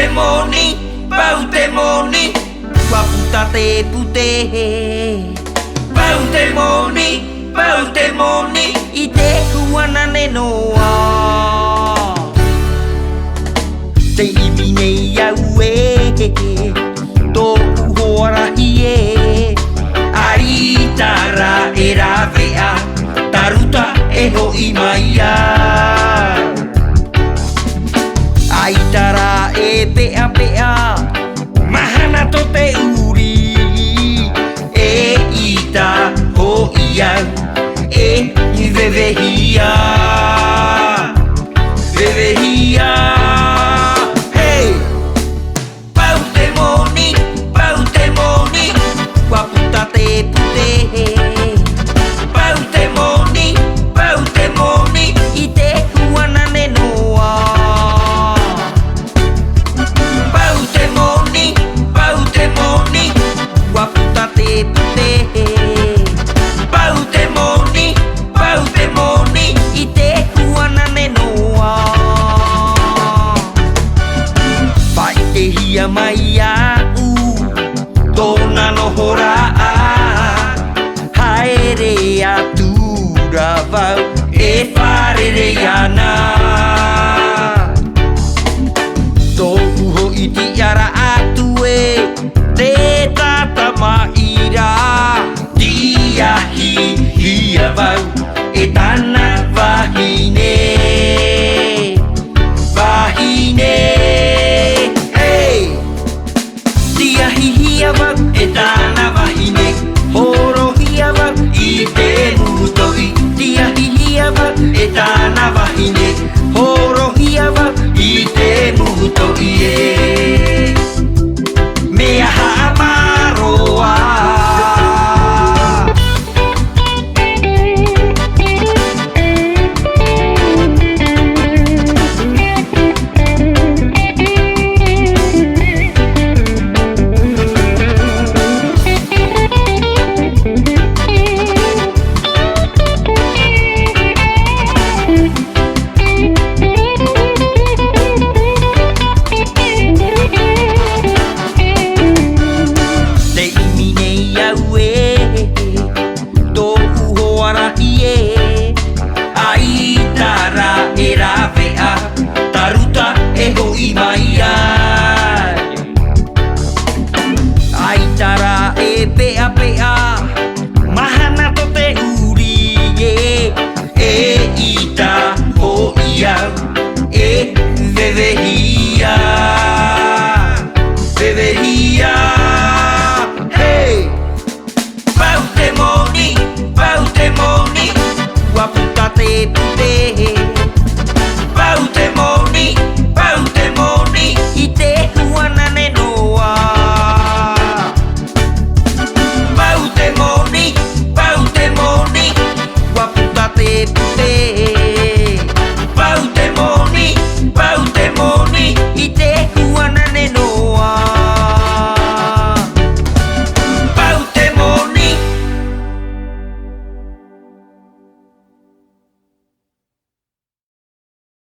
Pautemoni, tua puta te pute. Pautemoni, I te kuana ne noa. Te imi nei au e, tō uhoarahi e. Aitara e rawea, taruta e hoi mai a. Aitara e pea pea, mahana to te uri. E ita ho iau, e vevehia. Vevehia. Hey! Pautemoni, kua puta te pute. Pautemoni, I te kuana ne noa. Pautemoni, kua puta te pute. Pautemoni, I te kuana ne noa. Pai te hia mai au, tōna nohora a. Haere atura vau, e wharere ana. Tō uho I ti ara atu e, te tata maira. Tiahi hia vau, e tana wahine. Wahine. Hey! Tiahi hia vau, e tana wahine. Horo hia vau, I te mutoi. Tiahi hia vau, e tana wahine. Horo hia vau, I te mutoi e. Mea hamaroa. Aitara e pea pea, mahana to te uri e. E ita ho iau, e vevehia. Vevehia. Hey! Pautemoni, kua puta te pute.